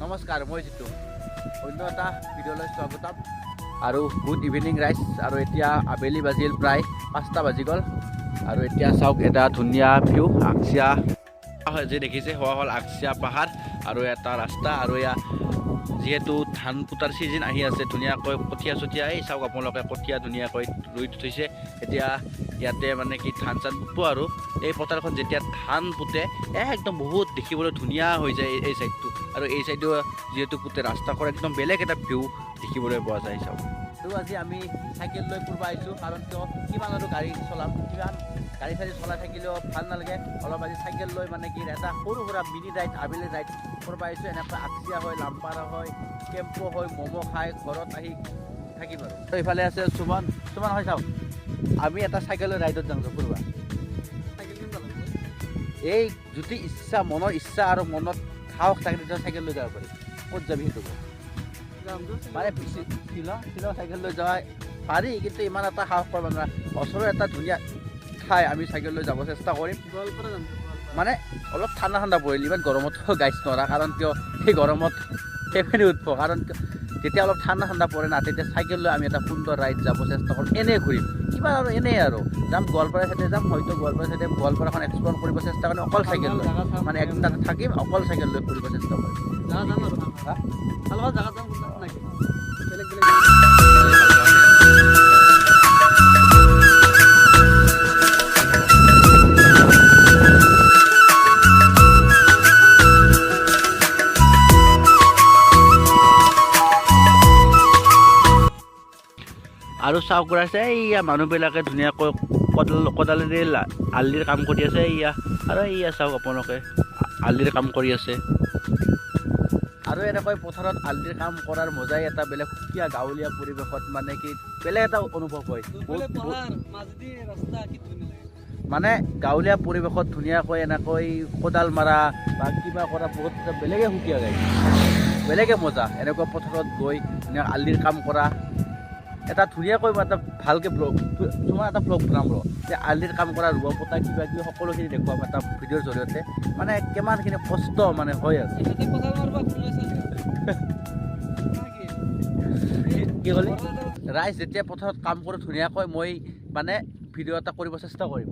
নমস্কাৰ মই জিতু অন্য এটা ভিডিঅ'লৈ স্বাগতম আৰু গুড ইভিনিং ৰাইজ আৰু এতিয়া আবেলি বাজিল প্ৰায় 5টা বাজি গ'ল আৰু এতিয়া চাওক এটা ধুনীয়া ভিউ আকচিয়া যে দেখিছে হোৱা হ'ল আকচিয়া পাহাৰ আৰু এটা ৰাস্তা আৰু এয়া যেহেতু ধান পুতাৰ চিজন আহি আছে ধুনীয়াকৈ কঠীয়া চঠীয়া এই চাওক আপোনালোকে কঠীয়া ধুনীয়াকৈ ৰুই থৈছে এতিয়া ইয়াতে মানে কি ধান চান পুতব আৰু এই পথাৰখন যেতিয়া ধান পুতে একদম বহুত দেখিবলৈ ধুনীয়া হৈ যায় এই সাইডটো আৰু এই সাইডো যেহেতু পুতে ৰাস্তাখন একদম বেলেগ এটা ভিউ দেখিবলৈ পোৱা যায় চাওক আৰু আজি আমি সাইকেল লৈ ফুৰিব আহিছোঁ কাৰণ কিয় কিমান আৰু গাড়ী চলাম কিমান গাড়ী চাড়ী চলাই থাকিলেও ভাল নালাগে অলপ আজি চাইকেল লৈ মানে কি এটা সৰু সুৰা মিনি ৰাইড আবেলি ৰাইড ফুৰিব আহিছোঁ এনেকৈ আকচিয়া হয় লাম্পাৰা হয় কেম্পো হয় ম'ম' খাই ঘৰত আহি থাকিম আৰু তো ইফালে আছে সুমন হয় চাওক আমি এটা চাইকেল লৈ ৰাইডত যাওঁ ফুৰিব এই যদি ইচ্ছা মনৰ ইচ্ছা আৰু মনত সাহস থাকে তেতিয়া চাইকেল লৈ যাব পাৰি ক'ত যাবি সেইটো মানে শ্বিলং চাইকেল লৈ যোৱা পাৰি কিন্তু ইমান এটা সাহস কৰিব নোৱাৰা ওচৰৰ এটা ধুনীয়া ঠাই আমি চাইকেল লৈ যাব চেষ্টা কৰিম মানে অলপ ঠাণ্ডা পৰিল ইমান গৰমতো গাইছ নোৱাৰা কাৰণ কিয় সেই গৰমত সেইখিনি উঠব কাৰণ যেতিয়া অলপ ঠাণ্ডা পৰে না তেতিয়া চাইকেল লৈ আমি এটা সুন্দৰ ৰাইড যাব চেষ্টা কৰিম এনেই ঘূৰিম কিবা আৰু এনেই আৰু যাম গোৱালপাৰা চাইডে যাম হয়তো গোৱালপাৰা চাইডে গোৱালপাৰাখন এক্সপ্ল'ৰ কৰিব চেষ্টা কৰিম অকল চাইকেল লৈ মানে একদিন তাতে থাকিম অকল চাইকেল লৈ ফুৰিব চেষ্টা কৰিম আৰু চাওক আছে এইয়া মানুহবিলাকে ধুনীয়াকৈ কোদালেৰে আলিৰ কাম কৰি আছে এইয়া আৰু এইয়া চাওক আপোনালোকে আলিৰ কাম কৰি আছে আৰু এনেকৈ পথাৰত আলিৰ কাম কৰাৰ মজাই এটা বেলেগ সুকীয়া গাঁৱলীয়া পৰিৱেশত মানে কি বেলেগ এটা অনুভৱ হয় মানে গাঁৱলীয়া পৰিৱেশত ধুনীয়াকৈ এনেকৈ কোদাল মাৰা বা কিবা কৰা বহুত বেলেগে সুকীয়া যায় বেলেগে মজা এনেকুৱা পথাৰত গৈ ধুনীয়া আলিৰ কাম কৰা এটা ধুনীয়াকৈ এটা ভালকৈ তোমাৰ এটা ব্লগ বনাম যে আলিৰ কাম কৰা ৰোৱা পোতা কিবা কিবি সকলোখিনি দেখুৱাম এটা ভিডিঅ'ৰ জৰিয়তে মানে কিমানখিনি কষ্ট মানে হয় আৰু কি ক'লি ৰাইজ যেতিয়া পথাৰত কাম কৰোঁ ধুনীয়াকৈ মই মানে ভিডিঅ' এটা কৰিব চেষ্টা কৰিম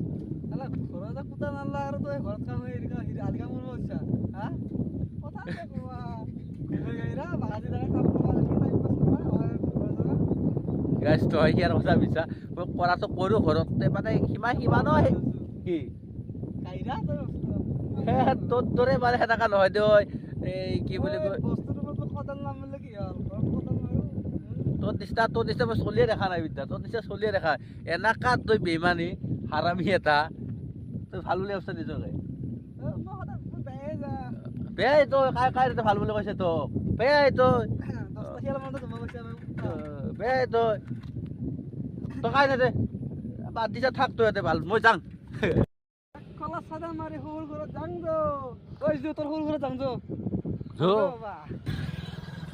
গাইজ তই ইয়াৰ কথা বিচা মই কৰাটো কৰোঁ ঘৰতে মানে সিমানো কি তোৰ দৰে মানে সেনেকা নহয় দে এই কি বুলি কয় তোৰ নিচিনা মই চলিয়ে দেখা নাই বিদ্যা তোৰ নিচিনা চলিয়ে দেখা এনেকা তই বেইমানী হাৰামি এটা তই ভাল বুলি ভাবছ নিজকে বেয়াই তই কাই ভাল বুলি কৈছে তোক বেয়াই তই বেয়াই তই কাই দে বাদ দিছা থাক তই ইয়াতে ভাল মই যাং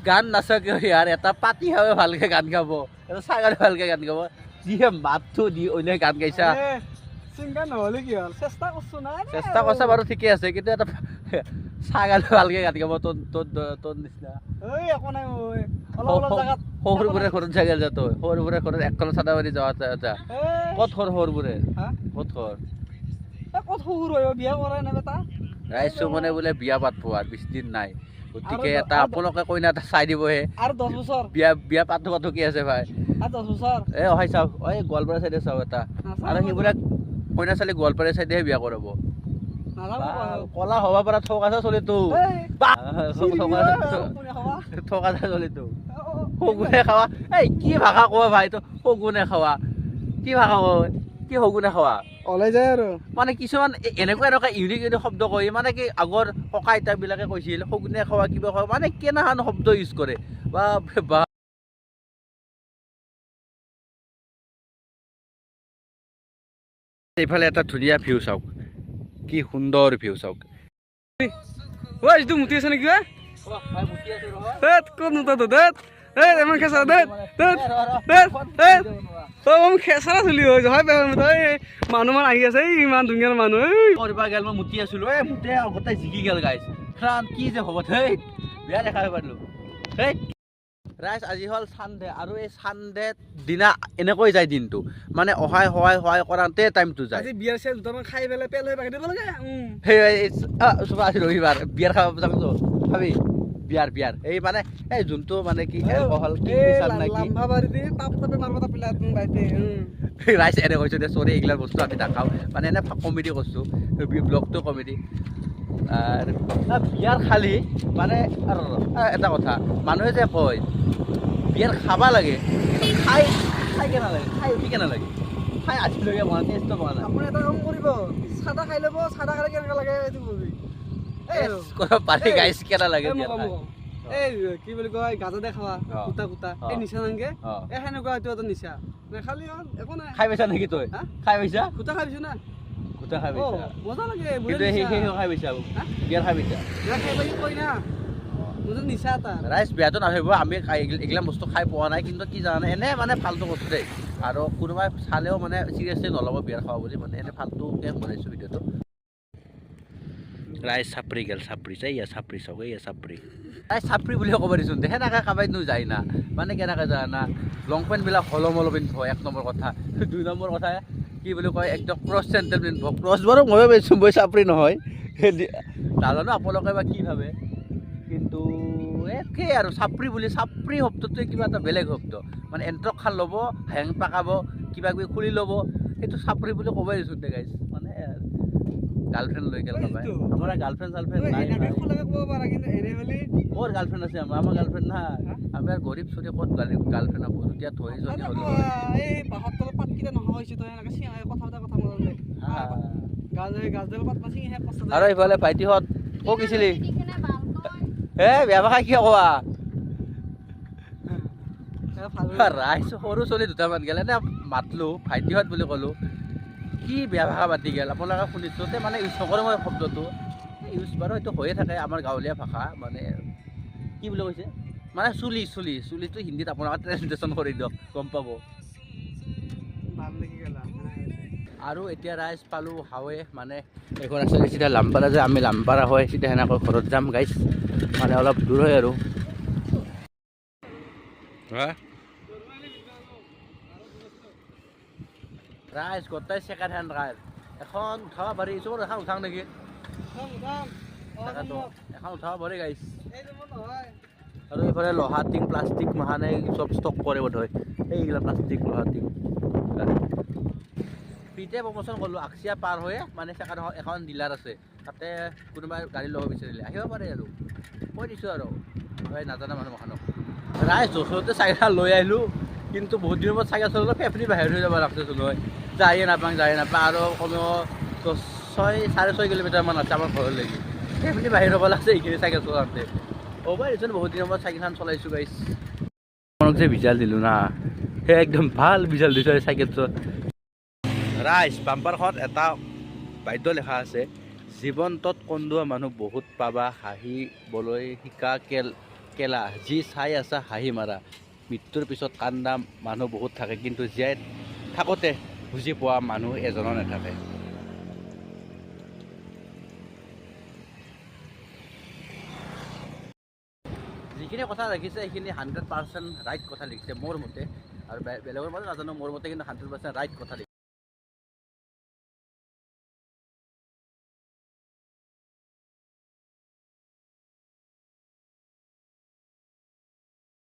গান নাচাকে ইয়াৰ এটা পাতি খাবে ভালকে গান গাব এটা ছাগালে ভালকে গান গাব যিহে মাতটো দি অন্য গান গাইছা চেষ্টা কৰিছা বাৰু ঠিকে আছে কিন্তু এটা ছাগালে ভালকে গান গাব তোৰ নিচিনা সৰুবোৰে ঘৰত ছাগল যা তই সৰুবোৰে ঘৰত একল চাদা মাৰি যোৱা যা ক'ত সৰুবোৰে ক'ত ৰাইজ মানে বোলে বিয়া পাতব আৰু 20 দিন নাই গতিকে এটা আপোনালোকে কইনা এটা চাই দিবহে আৰু 10 বছৰ বিয়া পাতো কি আছে ভাই আৰু 10 বছৰ হয় চাওক গোৱালপাৰা চাইডে চাওক এটা আৰু সেইবিলাক কইনা চালি গোৱালপাৰা চাইডেহে বিয়া কৰাব কলা হব পৰা ঠক আছে চলিতো ঠক আছে চলিতো সগুনে খাৱা এই কি ভাষা কোৱা ভাই তো সগুনে খাৱা কি ভাষা কয় কি সগুনে খাৱা ওলাই যায় আৰু মানে কিছুমান এনেকুৱা ইউনিক শব্দ কয় মানে কি আগৰ ককা আইতাবিলাকে কৈছিল সগুনে খাৱা কিবা খাৱা মানে কেনেহান শব্দ ইউজ কৰে বা এইফালে এটা ধুনীয়া ভিউ চাওক কি সুন্দৰ ভিউ চাওক মুতি আছে নেকি ক'ত নুতা এমন খেঁচা খেঁচা চলি হৈ যায় মানুহ মান আহি আছে ইমান ধুনীয়া মানুহ কৰিব গেল মই মুতি আছিলো মুতে গোটেই জিকি গেল গাইছ কি যে হ'ব বিয়া দেখা পালোঁ সেই ৰাইজ আজি হ'ল চানডে আৰু এই চানডে দিনা এনেকৈ যায় দিনটো মানে অহাই সহায় কৰাওঁতে টাইমটো যায় আজি বিয়াৰ চিয়াৰ দুটামান খাই পেলাই পেল হৈ বাকি দিব লাগে সেই আজি ৰবিবাৰ বিয়াৰ খাব যামতো ভাবি বিয়াৰ এই মানে এই যোনটো মানে কি এলকহল কি পিছাল নে কি লাম্বা বাৰি দি টাপ টাপে মাৰব তা পিলা বাইতে ৰাইজ এনে কৈছোঁ দে চৰি এইগিলাৰ বস্তু আমি নাখাওঁ মানে এনে কমেডি কৰিছোঁ ব্লগটো কমেডি বিয়াৰ খালি মানে এটা কথা মানুহে যে কয় বিয়াৰ খাবা লাগে খাই কেনে লাগে খাই উঠি কেনে লাগে খাই আজিলৈকে মনত টেষ্টটো পোৱা নাই আপুনি এটা কাম কৰিব চাদা খাই ল'ব চাদা খালে কেনেকুৱা লাগে এইটো কবি কৰিব পাৰি গাইছ কেনে লাগে এই কি বুলি কয় গাজা দে খাৱা কুটা এই নিচা নাংগে এই সেনেকুৱা এইটো এটা নিচা নেখালি একো নাই খাই পাইছা নেকি তই খাই পাইছা কুটা খাই পাইছো না কুটা খাই পাইছা মজা লাগে কিন্তু সেই খাই পাইছা বিয়াৰ খাই পাইছা খাই পাই কই না মোৰ নিচা এটা ৰাইজ বেয়াটো নাভাবিব আমি এইগিলা বস্তু খাই পোৱা নাই কিন্তু কি জানানে এনে মানে ফাল্টু বস্তু দেই আৰু কোনোবাই চালেও মানে চিৰিয়াছলি নল'ব বিয়াৰ খাব বুলি মানে এনে ফাল্টুকৈ বনাইছোঁ ভিডিঅ'টো ৰাইজ চাপৰি গেল চাপৰি এয়া চাপৰি চাওক এয়া চাপৰি ৰাইজ চাপৰি বুলিও ক'ব দিছোঁ সেনেকৈ কাবাইনো যায় না মানে কেনেকৈ যায় না লং পেণ্টবিলাক হলম পিন্ধিব এক নম্বৰ কথা 2 নম্বৰ কথা কি বুলি কয় একদম ক্ৰছ চেণ্টেল পিন্ধিব ক্ৰছ বাৰু ময়ো পাইছোঁ মই চাপৰি নহয় নাজানো আপোনালোকে বা কি ভাবে কিন্তু একেই আৰু চাপৰি বুলি চাপৰি শব্দটোৱে কিবা এটা বেলেগ শব্দ মানে এণ্ট্ৰক খান ল'ব হেং পাকাব কিবা কিবি খুলি ল'ব সেইটো চাপৰি বুলি ক'বই দিছোঁ দে গাইছ মানে গাৰ্লফ্ৰেণ্ড লৈ গেল কাবাই আমাৰ গাৰ্লফ্ৰেণ্ড চাৰ্লফ্ৰেণ্ড নাই মোৰ গাৰ্লফ্ৰেণ্ড আছে আমাৰ গাৰ্লফ্ৰেণ্ড নাই আমি আৰু গৰীব চৰি ক'ত গাৰ্লফ্ৰেণ্ড আকৌ যেতিয়া ধৰিজনী হ'লো আৰু এইফালে ভাইটিহঁত ক'ত গৈছিলি বেয়া ভাষা কিয় কোৱা ৰাইজ সৰু ছোৱালী দুটামান গেল এনে মাতলোঁ ভাইটিহঁত বুলি ক'লোঁ কি বেয়া ভাষা পাতি গেল আপোনালোকে শুনিছোঁ তে মানে ইউজ নকৰোঁ মই শব্দটো ইউজ বাৰু সেইটো হৈয়ে থাকে আমাৰ গাঁৱলীয়া ভাষা মানে কি বুলি কৈছে মানে চুলিটো হিন্দীত আপোনালোকে ট্ৰেঞ্চলেশ্যন কৰি দিয়ক গম পাব আৰু এতিয়া ৰাইজ পালোঁ হাৱে মানে এইখন আছে চিধা লাম্পাৰা যে আমি লাম্পাৰা হয় চিধা সেনেকৈ ঘৰত যাম গাইছ মানে অলপ দূৰ হয় আৰু ৰাইজ গোটাই ছেকেণ্ড হেণ্ড কাৰ এখন উঠাব পাৰি চবৰ এখন উঠাওঁ নেকি এখন উঠাব পাৰি গাইছ আৰু এইফালে লোহা টিং প্লাষ্টিক মহানে চব ষ্টক কৰে বোধ হয় এইগিলা প্লাষ্টিক লোহা টিং ফ্ৰীতে প্ৰমোশ্যন কৰিলোঁ আকচিয়া পাৰ হৈয়ে মানে ছেকেণ্ড এখন ডিলাৰ আছে তাতে কোনোবাই গাড়ী ল'ব বিচাৰিলে আহিব পাৰে আৰু কৈ দিছোঁ আৰু নাজানা মানুহ এখনক ৰাইজ ওচৰতে চাইকেল লৈ আহিলোঁ কিন্তু বহুত দিনৰ মূৰত চাইকেল চলালে ফেফৰি বাহিৰ হৈ যাব লাগছেচোন হয় যায়ে নাপাওঁ আৰু কমেও 6.5 কিলোমিটাৰমান আছে আমাৰ ঘৰলৈকে ফেফৰি বাহিৰ হ'ব লাগছে এইখিনি চাইকেল চলাওঁতে দিছোঁ বহুত দিনৰ মূৰত চাইকেলখন চলাইছোঁ গাইছ আপোনাক যে বিজাল দিলোঁ না সেই একদম ভাল বিজাল দিছোঁ চাইকেলটো ৰাইজ বাম্পাৰখনত এটা বাদ্য লেখা আছে জীৱন্তত কন্দুৱা মানুহ বহুত পাবা হাঁহিবলৈ শিকা কেলা যি চাই আছা হাঁহি মাৰা মৃত্যুৰ পিছত কান্দা মানুহ বহুত থাকে কিন্তু জীয়াই থাকোঁতে বুজি পোৱা মানুহ এজনো নাথাকে যিখিনি কথা লিখিছে সেইখিনি 100% ৰাইট কথা লিখিছে মোৰ মতে আৰু বেলেগৰ মতে নাজানো মোৰ মতে কিন্তু 100% ৰাইট কথা লিখিছে